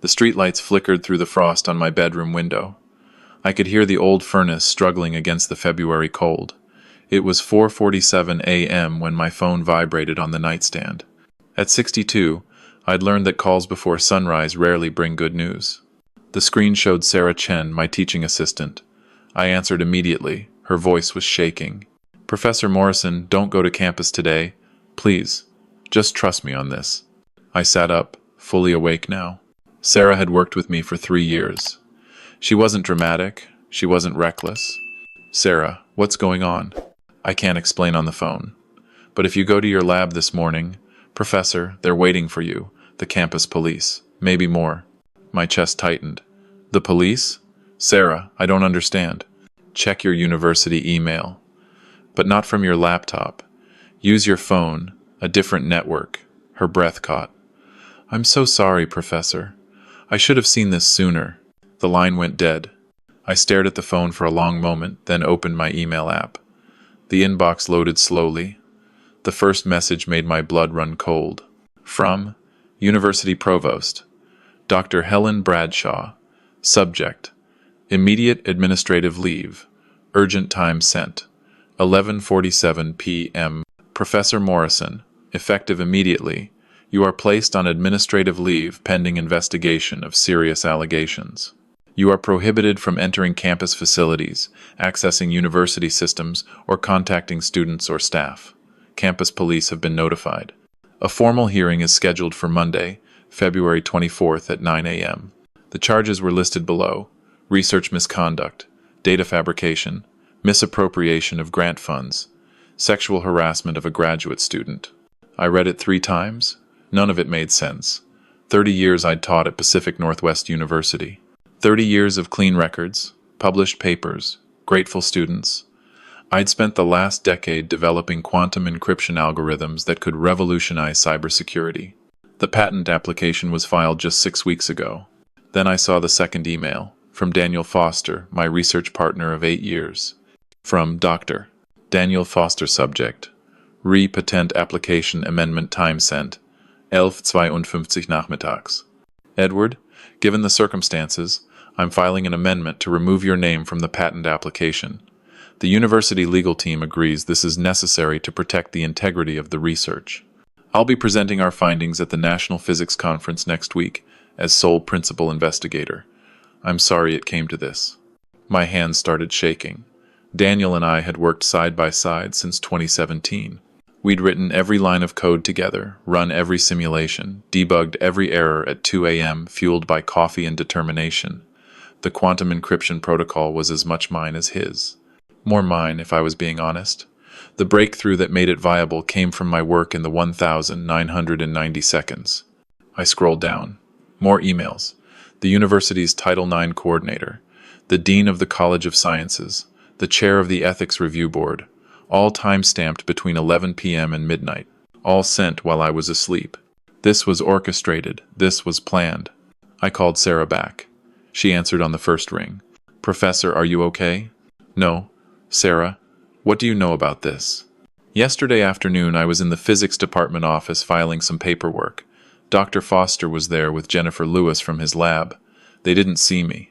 The streetlights flickered through the frost on my bedroom window. I could hear the old furnace struggling against the February cold. It was 4:47 a.m. when my phone vibrated on the nightstand. At 62, I'd learned that calls before sunrise rarely bring good news. The screen showed Sarah Chen, my teaching assistant. I answered immediately. Her voice was shaking. "Professor Morrison, don't go to campus today. Please, just trust me on this." I sat up, fully awake now. Sarah had worked with me for 3 years. She wasn't dramatic. She wasn't reckless. "Sarah, what's going on?" "I can't explain on the phone. But if you go to your lab this morning, Professor, they're waiting for you. The campus police. Maybe more." My chest tightened. "The police?" "Sarah, I don't understand." "Check your university email. But not from your laptop. Use your phone, a different network." Her breath caught. "I'm so sorry, Professor. I should have seen this sooner." The line went dead. I stared at the phone for a long moment, then opened my email app. The inbox loaded slowly. The first message made my blood run cold. From University Provost, Dr. Helen Bradshaw. Subject: Immediate administrative leave. Urgent time sent. 11:47 p.m. Professor Morrison, effective immediately, you are placed on administrative leave pending investigation of serious allegations. You are prohibited from entering campus facilities, accessing university systems, or contacting students or staff. Campus police have been notified. A formal hearing is scheduled for Monday, February 24th at 9 a.m. The charges were listed below: research misconduct, data fabrication, misappropriation of grant funds, sexual harassment of a graduate student. I read it 3 times. None of it made sense. 30 years I'd taught at Pacific Northwest University. 30 years of clean records, published papers, grateful students. I'd spent the last decade developing quantum encryption algorithms that could revolutionize cybersecurity. The patent application was filed just 6 weeks ago. Then I saw the second email, from Daniel Foster, my research partner of 8 years. From Dr. Daniel Foster. Subject: Re-Patent Application Amendment Time Sent, 11:52 nachmittags. Edward, given the circumstances, I'm filing an amendment to remove your name from the patent application. The university legal team agrees this is necessary to protect the integrity of the research. I'll be presenting our findings at the National Physics Conference next week as sole principal investigator. I'm sorry it came to this. My hands started shaking. Daniel and I had worked side by side since 2017. We'd written every line of code together, run every simulation, debugged every error at 2 a.m., fueled by coffee and determination. The quantum encryption protocol was as much mine as his. More mine, if I was being honest. The breakthrough that made it viable came from my work in the 1,990 seconds. I scrolled down. More emails. The university's Title IX coordinator, the dean of the College of Sciences, the chair of the Ethics Review Board, all time-stamped between 11 p.m. and midnight, all sent while I was asleep. This was orchestrated. This was planned. I called Sarah back. She answered on the first ring. "Professor, are you okay?" "No." "Sarah, what do you know about this?" "Yesterday afternoon I was in the physics department office filing some paperwork. Dr. Foster was there with Jennifer Lewis from his lab. They didn't see me.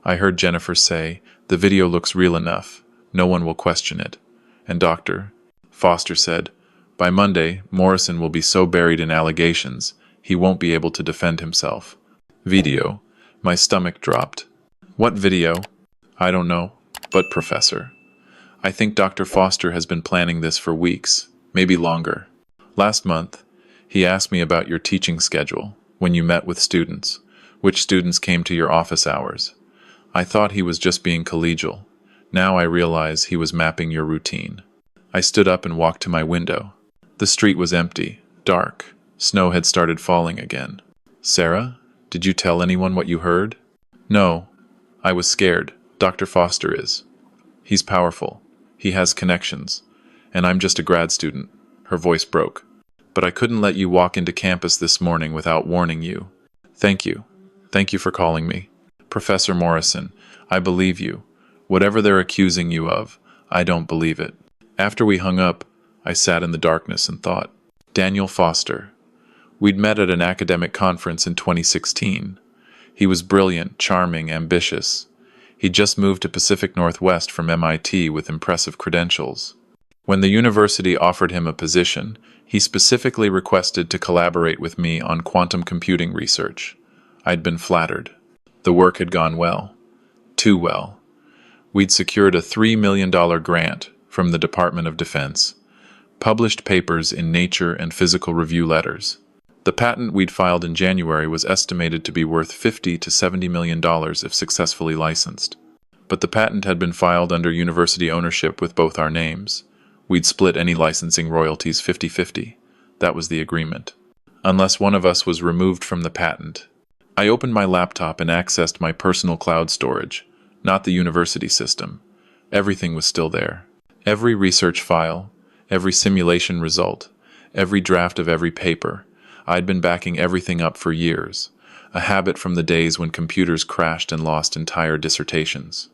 I heard Jennifer say, 'The video looks real enough. No one will question it.' And Dr. Foster said, 'By Monday, Morrison will be so buried in allegations, he won't be able to defend himself.'" Video. My stomach dropped. "What video?" "I don't know. But Professor, I think Dr. Foster has been planning this for weeks, maybe longer. Last month, he asked me about your teaching schedule, when you met with students, which students came to your office hours. I thought he was just being collegial. Now I realize he was mapping your routine." I stood up and walked to my window. The street was empty, dark. Snow had started falling again. "Sarah, did you tell anyone what you heard?" "No. I was scared. Dr. Foster is. He's powerful. He has connections. And I'm just a grad student." Her voice broke. "But I couldn't let you walk into campus this morning without warning you. Thank you. Thank you for calling me. Professor Morrison, I believe you. Whatever they're accusing you of, I don't believe it." After we hung up, I sat in the darkness and thought. Daniel Foster. We'd met at an academic conference in 2016. He was brilliant, charming, ambitious. He'd just moved to Pacific Northwest from MIT with impressive credentials. When the university offered him a position, he specifically requested to collaborate with me on quantum computing research. I'd been flattered. The work had gone well. Too well. We'd secured a $3 million grant from the Department of Defense, published papers in Nature and Physical Review letters. The patent we'd filed in January was estimated to be worth $50 to $70 million if successfully licensed. But the patent had been filed under university ownership with both our names. We'd split any licensing royalties 50-50. That was the agreement. Unless one of us was removed from the patent. I opened my laptop and accessed my personal cloud storage, not the university system. Everything was still there. Every research file, every simulation result, every draft of every paper. I'd been backing everything up for years, a habit from the days when computers crashed and lost entire dissertations.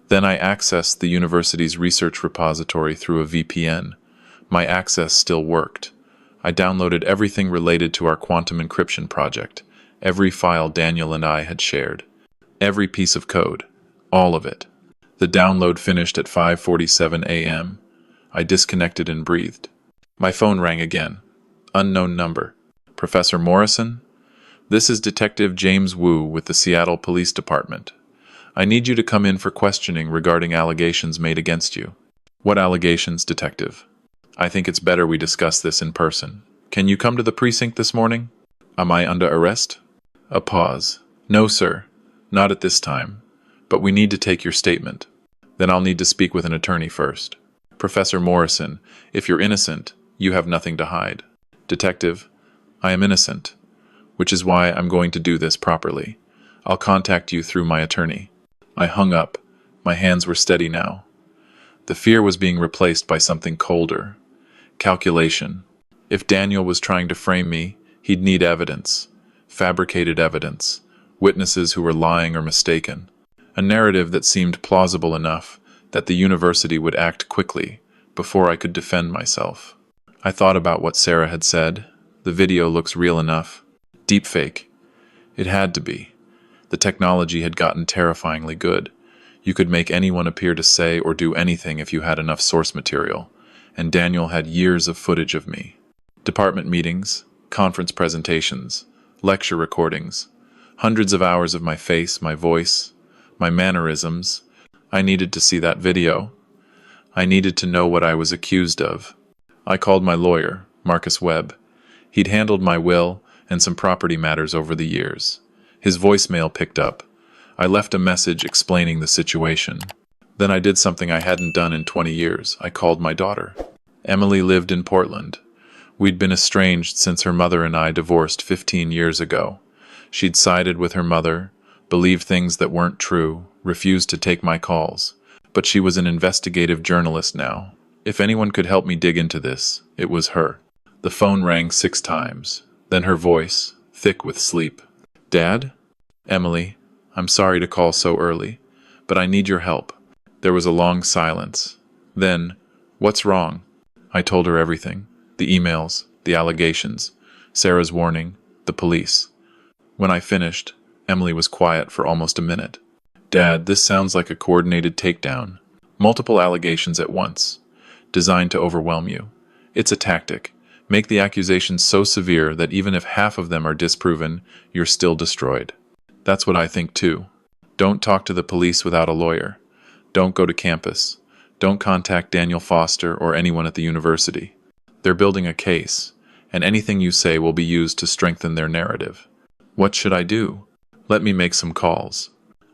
Then I accessed the university's research repository through a VPN. My access still worked. I downloaded everything related to our quantum encryption project, every file Daniel and I had shared, every piece of code, all of it. The download finished at 5:47 a.m. I disconnected and breathed. My phone rang again. Unknown number. Professor Morrison? This is Detective James Wu with the Seattle Police Department. I need you to come in for questioning regarding allegations made against you. What allegations, Detective? I think it's better we discuss this in person. Can you come to the precinct this morning? Am I under arrest? A pause. No, sir. Not at this time. But we need to take your statement. Then I'll need to speak with an attorney first. Professor Morrison, if you're innocent, you have nothing to hide. Detective, I am innocent, which is why I'm going to do this properly. I'll contact you through my attorney. I hung up. My hands were steady now. The fear was being replaced by something colder. Calculation. If Daniel was trying to frame me, he'd need evidence. Fabricated evidence. Witnesses who were lying or mistaken. A narrative that seemed plausible enough that the university would act quickly before I could defend myself. I thought about what Sarah had said. The video looks real enough. Deepfake. It had to be. The technology had gotten terrifyingly good. You could make anyone appear to say or do anything if you had enough source material, and Daniel had years of footage of me. Department meetings, conference presentations, lecture recordings, hundreds of hours of my face, my voice, my mannerisms. I needed to see that video. I needed to know what I was accused of. I called my lawyer, Marcus Webb. He'd handled my will and some property matters over the years. His voicemail picked up. I left a message explaining the situation. Then I did something I hadn't done in 20 years. I called my daughter. Emily lived in Portland. We'd been estranged since her mother and I divorced 15 years ago. She'd sided with her mother, believed things that weren't true, refused to take my calls. But she was an investigative journalist now. If anyone could help me dig into this, it was her. The phone rang 6 times. Then her voice, thick with sleep. Dad? Emily, I'm sorry to call so early, but I need your help. There was a long silence. Then, what's wrong? I told her everything. The emails, the allegations, Sarah's warning, the police. When I finished, Emily was quiet for almost a minute. Dad, this sounds like a coordinated takedown. Multiple allegations at once, designed to overwhelm you. It's a tactic. Make the accusations so severe that even if half of them are disproven, you're still destroyed. That's what I think too. Don't talk to the police without a lawyer. Don't go to campus. Don't contact Daniel Foster or anyone at the university. They're building a case, and anything you say will be used to strengthen their narrative. What should I do? Let me make some calls.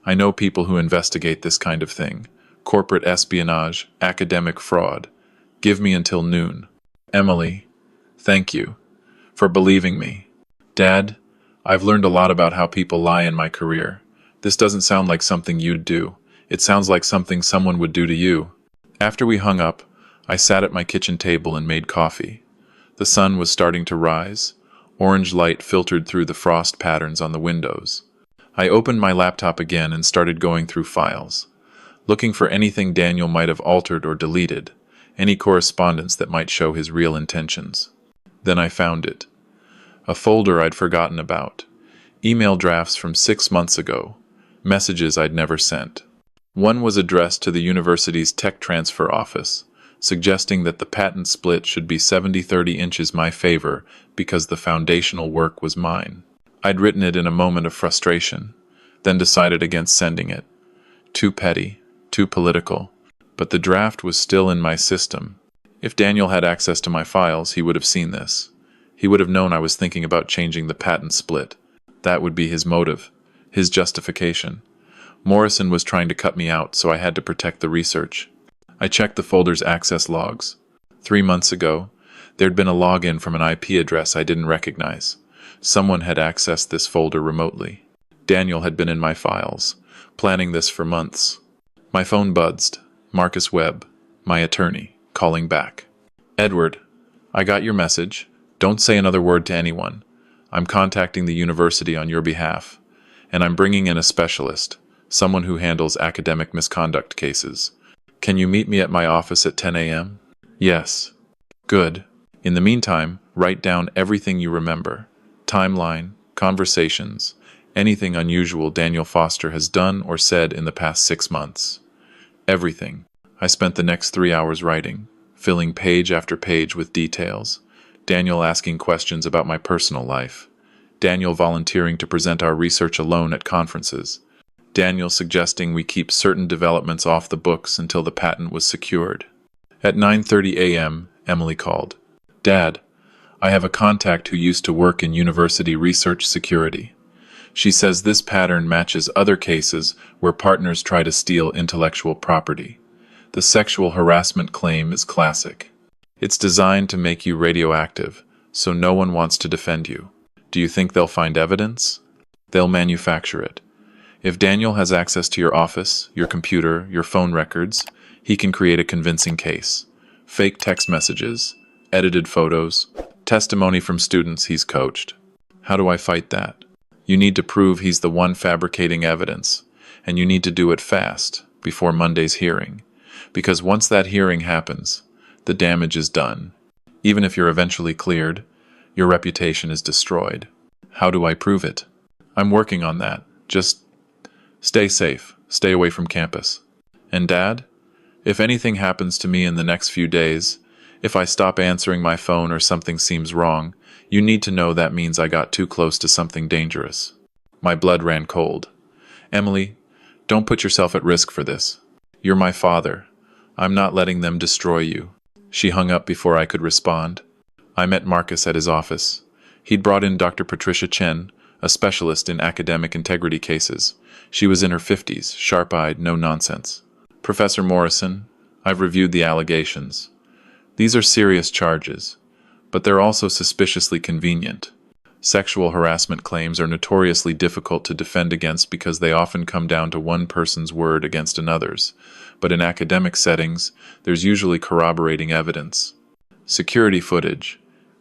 I know people who investigate this kind of thing. Corporate espionage, academic fraud. Give me until noon. Emily, thank you for believing me. Dad, I've learned a lot about how people lie in my career. This doesn't sound like something you'd do. It sounds like something someone would do to you. After we hung up, I sat at my kitchen table and made coffee. The sun was starting to rise. Orange light filtered through the frost patterns on the windows. I opened my laptop again and started going through files, looking for anything Daniel might have altered or deleted, any correspondence that might show his real intentions. Then I found it. A folder I'd forgotten about. Email drafts from 6 months ago. Messages I'd never sent. One was addressed to the university's tech transfer office, suggesting that the patent split should be 70-30 inches my favor because the foundational work was mine. I'd written it in a moment of frustration, then decided against sending it. Too petty, too political. But the draft was still in my system. If Daniel had access to my files, he would have seen this. He would have known I was thinking about changing the patent split. That would be his motive, his justification. Morrison was trying to cut me out, so I had to protect the research. I checked the folder's access logs. 3 months ago, there'd been a login from an IP address I didn't recognize. Someone had accessed this folder remotely. Daniel had been in my files, planning this for months. My phone buzzed. Marcus Webb, my attorney, calling back. Edward, I got your message. Don't say another word to anyone. I'm contacting the university on your behalf, and I'm bringing in a specialist, someone who handles academic misconduct cases. Can you meet me at my office at 10 a.m.? Yes. Good. In the meantime, write down everything you remember. Timeline, conversations, anything unusual Daniel Foster has done or said in the past 6 months. Everything. I spent the next 3 hours writing, filling page after page with details. Daniel asking questions about my personal life. Daniel volunteering to present our research alone at conferences. Daniel suggesting we keep certain developments off the books until the patent was secured. At 9:30 a.m., Emily called. Dad, I have a contact who used to work in university research security. She says this pattern matches other cases where partners try to steal intellectual property. The sexual harassment claim is classic. It's designed to make you radioactive, so no one wants to defend you. Do you think they'll find evidence? They'll manufacture it. If Daniel has access to your office, your computer, your phone records, he can create a convincing case. Fake text messages, edited photos, testimony from students he's coached. How do I fight that? You need to prove he's the one fabricating evidence, and you need to do it fast, before Monday's hearing. Because once that hearing happens, the damage is done. Even if you're eventually cleared, your reputation is destroyed. How do I prove it? I'm working on that. Just stay safe. Stay away from campus. And Dad, if anything happens to me in the next few days, if I stop answering my phone or something seems wrong, you need to know that means I got too close to something dangerous. My blood ran cold. Emily, don't put yourself at risk for this. You're my father. I'm not letting them destroy you. She hung up before I could respond. I met Marcus at his office. He'd brought in Dr. Patricia Chen, a specialist in academic integrity cases. She was in her 50s, sharp-eyed, no nonsense. Professor Morrison, I've reviewed the allegations. These are serious charges, but they're also suspiciously convenient. Sexual harassment claims are notoriously difficult to defend against because they often come down to one person's word against another's. But in academic settings, there's usually corroborating evidence. Security footage,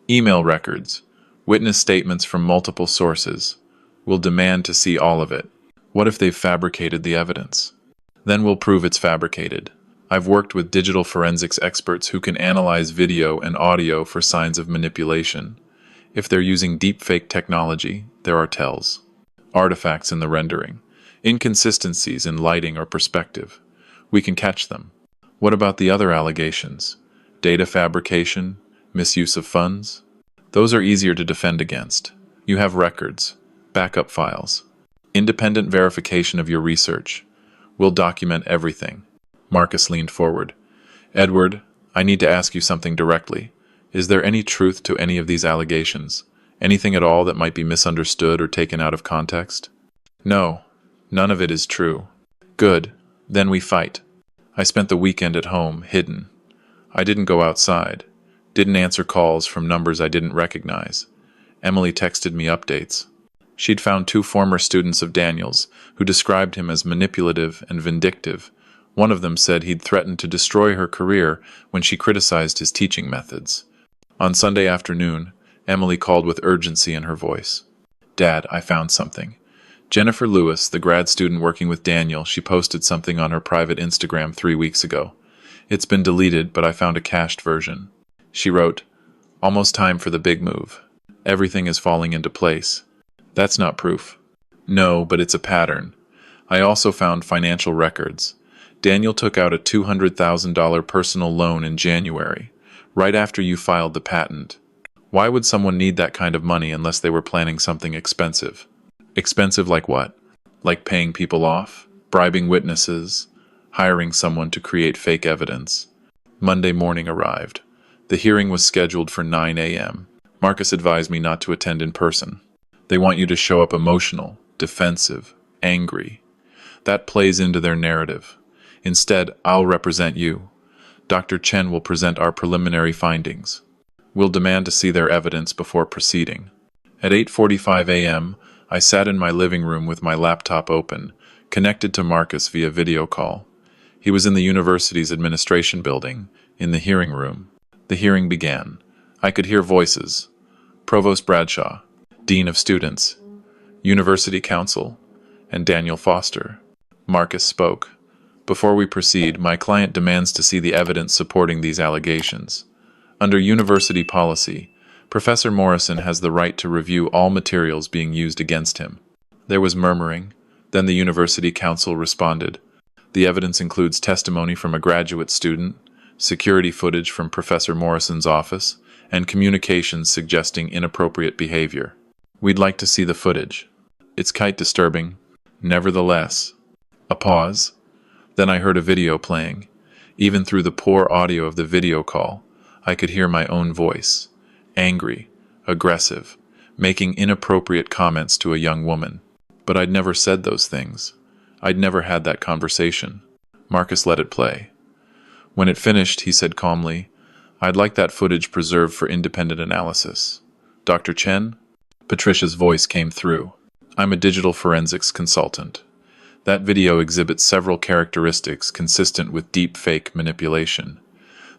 email records, witness statements from multiple sources. We'll demand to see all of it. What if they've fabricated the evidence? Then we'll prove it's fabricated. I've worked with digital forensics experts who can analyze video and audio for signs of manipulation. If they're using deepfake technology, there are tells. Artifacts in the rendering. Inconsistencies in lighting or perspective. We can catch them. What about the other allegations? Data fabrication? Misuse of funds? Those are easier to defend against. You have records, backup files, independent verification of your research. We'll document everything. Marcus leaned forward. Edward, I need to ask you something directly. Is there any truth to any of these allegations? Anything at all that might be misunderstood or taken out of context? No, none of it is true. Good. Then we fight. I spent the weekend at home, hidden. I didn't go outside. Didn't answer calls from numbers I didn't recognize. Emily texted me updates. She'd found 2 former students of Daniel's who described him as manipulative and vindictive. One of them said he'd threatened to destroy her career when she criticized his teaching methods. On Sunday afternoon, Emily called with urgency in her voice. Dad, I found something. Jennifer Lewis, the grad student working with Daniel, she posted something on her private Instagram 3 weeks ago. It's been deleted, but I found a cached version. She wrote, "Almost time for the big move. Everything is falling into place. That's not proof. No, but it's a pattern. I also found financial records. Daniel took out a $200,000 personal loan in January, right after you filed the patent. Why would someone need that kind of money unless they were planning something expensive? Expensive like what? Like paying people off? Bribing witnesses? Hiring someone to create fake evidence? Monday morning arrived. The hearing was scheduled for 9 a.m. Marcus advised me not to attend in person. They want you to show up emotional, defensive, angry. That plays into their narrative. Instead, I'll represent you. Dr. Chen will present our preliminary findings. We'll demand to see their evidence before proceeding. At 8:45 a.m., I sat in my living room with my laptop open, connected to Marcus via video call. He was in the university's administration building, in the hearing room. The hearing began. I could hear voices. Provost Bradshaw, Dean of Students, University Council, and Daniel Foster. Marcus spoke. Before we proceed, my client demands to see the evidence supporting these allegations. Under university policy, Professor Morrison has the right to review all materials being used against him. There was murmuring. Then the University Council responded. The evidence includes testimony from a graduate student, security footage from Professor Morrison's office, and communications suggesting inappropriate behavior. We'd like to see the footage. It's quite disturbing. Nevertheless. A pause. Then I heard a video playing. Even through the poor audio of the video call, I could hear my own voice. Angry, aggressive, making inappropriate comments to a young woman. But I'd never said those things. I'd never had that conversation. Marcus let it play. When it finished, he said calmly, "I'd like that footage preserved for independent analysis." Dr. Chen? Patricia's voice came through. I'm a digital forensics consultant. That video exhibits several characteristics consistent with deep-fake manipulation.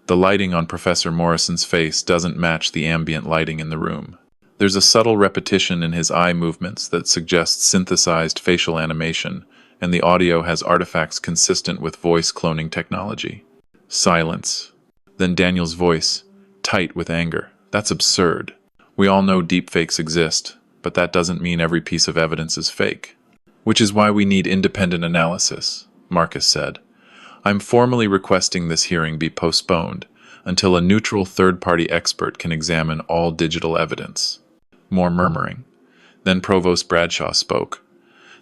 The lighting on Professor Morrison's face doesn't match the ambient lighting in the room. There's a subtle repetition in his eye movements that suggests synthesized facial animation, and the audio has artifacts consistent with voice cloning technology. Silence. Then Daniel's voice, tight with anger. That's absurd. We all know deepfakes exist, but that doesn't mean every piece of evidence is fake. Which is why we need independent analysis, Marcus said. I'm formally requesting this hearing be postponed until a neutral third-party expert can examine all digital evidence. More murmuring. Then Provost Bradshaw spoke.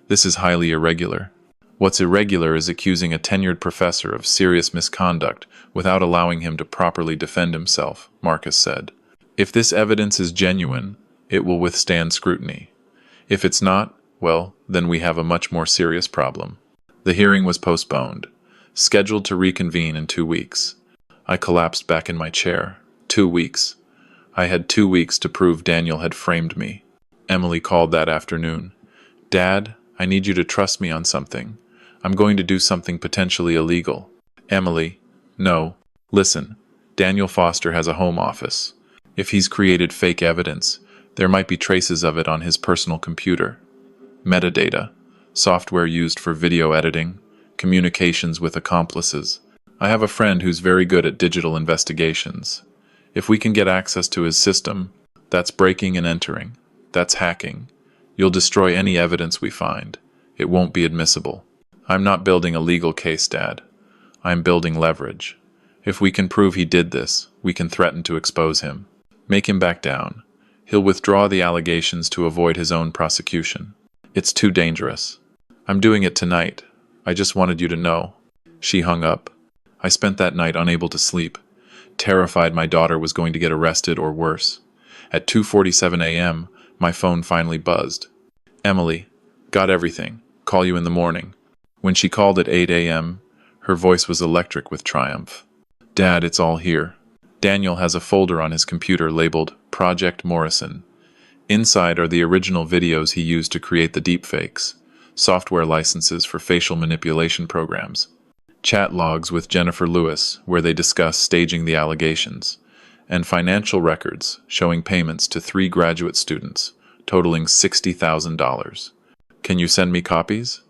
This is highly irregular. What's irregular is accusing a tenured professor of serious misconduct without allowing him to properly defend himself, Marcus said. If this evidence is genuine, it will withstand scrutiny. If it's not, well, then we have a much more serious problem. The hearing was postponed, scheduled to reconvene in 2 weeks. I collapsed back in my chair. 2 weeks. I had 2 weeks to prove Daniel had framed me. Emily called that afternoon. Dad, I need you to trust me on something. I'm going to do something potentially illegal. Emily, no. Listen, Daniel Foster has a home office. If he's created fake evidence, there might be traces of it on his personal computer. Metadata, software used for video editing, communications with accomplices. I have a friend who's very good at digital investigations. If we can get access to his system, that's breaking and entering. That's hacking. You'll destroy any evidence we find. It won't be admissible. I'm not building a legal case, Dad. I'm building leverage. If we can prove he did this, we can threaten to expose him. Make him back down. He'll withdraw the allegations to avoid his own prosecution. It's too dangerous. I'm doing it tonight. I just wanted you to know. She hung up. I spent that night unable to sleep, terrified my daughter was going to get arrested or worse. At 2:47 a.m., my phone finally buzzed. Emily, got everything. Call you in the morning. When she called at 8 a.m., her voice was electric with triumph. Dad, it's all here. Daniel has a folder on his computer labeled Project Morrison. Inside are the original videos he used to create the deepfakes, software licenses for facial manipulation programs, chat logs with Jennifer Lewis where they discuss staging the allegations, and financial records showing payments to 3 graduate students, totaling $60,000. Can you send me copies?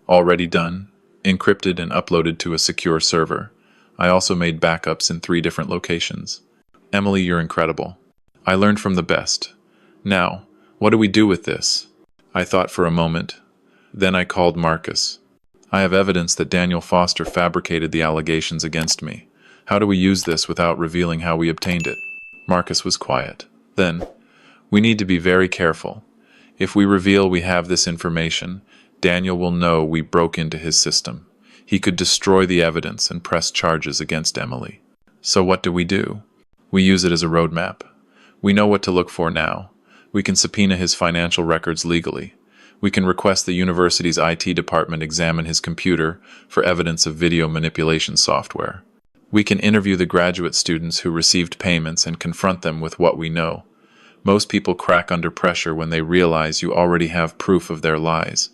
Already done, encrypted and uploaded to a secure server. I also made backups in 3 different locations. Emily, you're incredible. I learned from the best. Now, what do we do with this? I thought for a moment. Then I called Marcus. I have evidence that Daniel Foster fabricated the allegations against me. How do we use this without revealing how we obtained it? Marcus was quiet. Then, we need to be very careful. If we reveal we have this information, Daniel will know we broke into his system. He could destroy the evidence and press charges against Emily. So what do? We use it as a roadmap. We know what to look for now. We can subpoena his financial records legally. We can request the university's IT department examine his computer for evidence of video manipulation software. We can interview the graduate students who received payments and confront them with what we know. Most people crack under pressure when they realize you already have proof of their lies.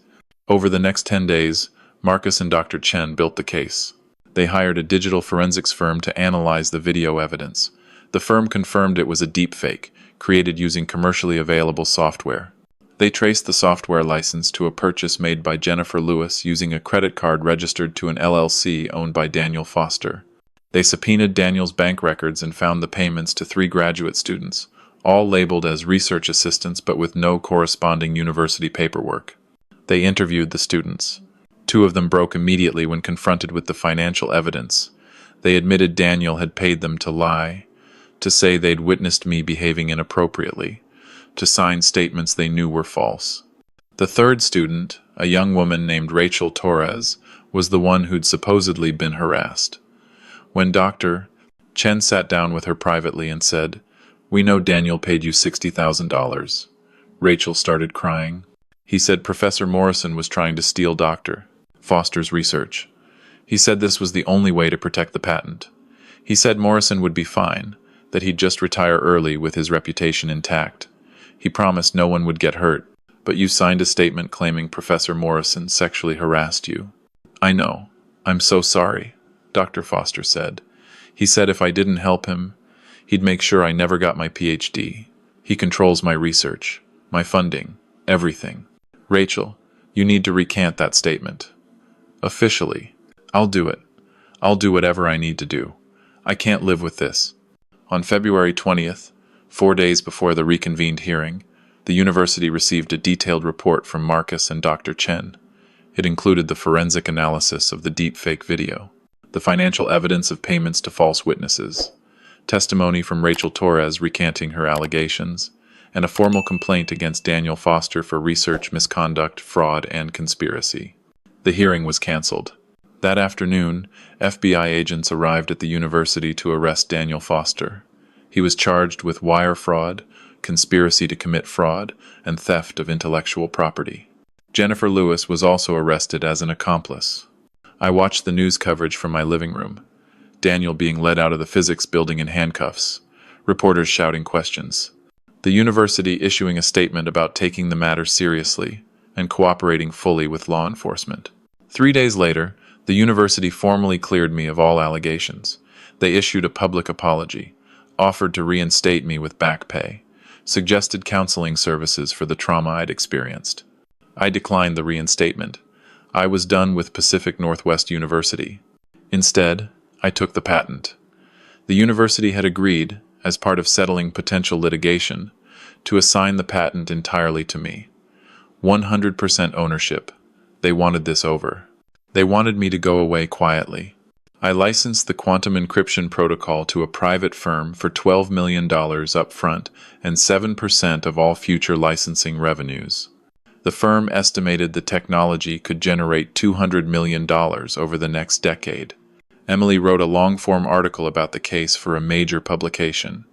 Over the next 10 days, Marcus and Dr. Chen built the case. They hired a digital forensics firm to analyze the video evidence. The firm confirmed it was a deepfake, created using commercially available software. They traced the software license to a purchase made by Jennifer Lewis using a credit card registered to an LLC owned by Daniel Foster. They subpoenaed Daniel's bank records and found the payments to 3 graduate students, all labeled as research assistants but with no corresponding university paperwork. They interviewed the students. 2 of them broke immediately when confronted with the financial evidence. They admitted Daniel had paid them to lie, to say they'd witnessed me behaving inappropriately, to sign statements they knew were false. The 3rd student, a young woman named Rachel Torres, was the one who'd supposedly been harassed. When Dr. Chen sat down with her privately and said, "We know Daniel paid you $60,000. Rachel started crying. He said Professor Morrison was trying to steal Dr. Foster's research. He said this was the only way to protect the patent. He said Morrison would be fine, that he'd just retire early with his reputation intact. He promised no one would get hurt, but you signed a statement claiming Professor Morrison sexually harassed you." "I know. I'm so sorry," Dr. Foster said. "He said if I didn't help him, he'd make sure I never got my PhD. He controls my research, my funding, everything." "Rachel, you need to recant that statement." "Officially. I'll do it. I'll do whatever I need to do. I can't live with this." On February 20th, 4 days before the reconvened hearing, the university received a detailed report from Marcus and Dr. Chen. It included the forensic analysis of the deepfake video, the financial evidence of payments to false witnesses, testimony from Rachel Torres recanting her allegations, and a formal complaint against Daniel Foster for research misconduct, fraud, and conspiracy. The hearing was canceled. That afternoon, FBI agents arrived at the university to arrest Daniel Foster. He was charged with wire fraud, conspiracy to commit fraud, and theft of intellectual property. Jennifer Lewis was also arrested as an accomplice. I watched the news coverage from my living room. Daniel being led out of the physics building in handcuffs, reporters shouting questions. The university issuing a statement about taking the matter seriously and cooperating fully with law enforcement. 3 days later, the university formally cleared me of all allegations. They issued a public apology, offered to reinstate me with back pay, suggested counseling services for the trauma I'd experienced. I declined the reinstatement. I was done with Pacific Northwest University. Instead, I took the patent. The university had agreed, as part of settling potential litigation, to assign the patent entirely to me. 100% ownership. They wanted this over. They wanted me to go away quietly. I licensed the quantum encryption protocol to a private firm for $12 million up front and 7% of all future licensing revenues. The firm estimated the technology could generate $200 million over the next decade. Emily wrote a long-form article about the case for a major publication.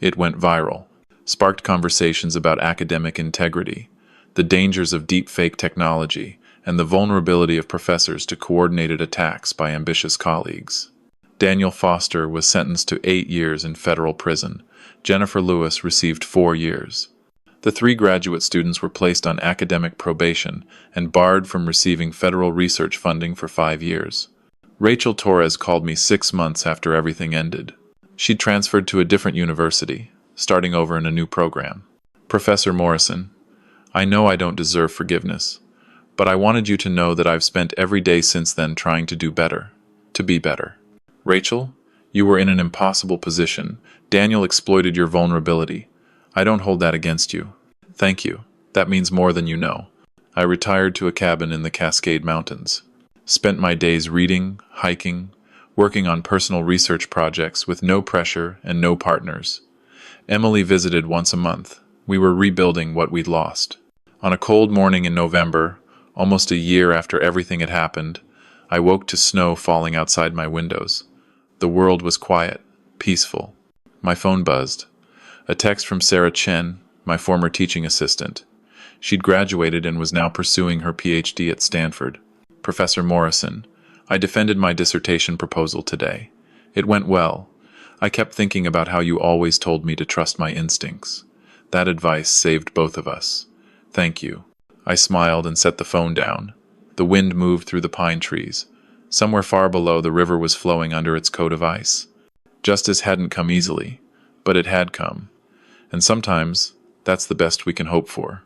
It went viral, sparked conversations about academic integrity, the dangers of deepfake technology, and the vulnerability of professors to coordinated attacks by ambitious colleagues. Daniel Foster was sentenced to 8 years in federal prison. Jennifer Lewis received 4 years. The 3 graduate students were placed on academic probation and barred from receiving federal research funding for 5 years. Rachel Torres called me 6 months after everything ended. She'd transferred to a different university, starting over in a new program. "Professor Morrison, I know I don't deserve forgiveness, but I wanted you to know that I've spent every day since then trying to do better, to be better. Rachel, you were in an impossible position. Daniel exploited your vulnerability. I don't hold that against you. Thank you. That means more than you know. I retired to a cabin in the Cascade Mountains. Spent my days reading, hiking, working on personal research projects with no pressure and no partners. Emily visited once a month. We were rebuilding what we'd lost. On a cold morning in November, almost a year after everything had happened, I woke to snow falling outside my windows. The world was quiet, peaceful. My phone buzzed. A text from Sarah Chen, my former teaching assistant. She'd graduated and was now pursuing her PhD at Stanford. Professor Morrison, I defended my dissertation proposal today. It went well. I kept thinking about how you always told me to trust my instincts. That advice saved both of us. Thank you. I smiled and set the phone down. The wind moved through the pine trees. Somewhere far below, the river was flowing under its coat of ice. Justice hadn't come easily, but it had come. And sometimes, that's the best we can hope for.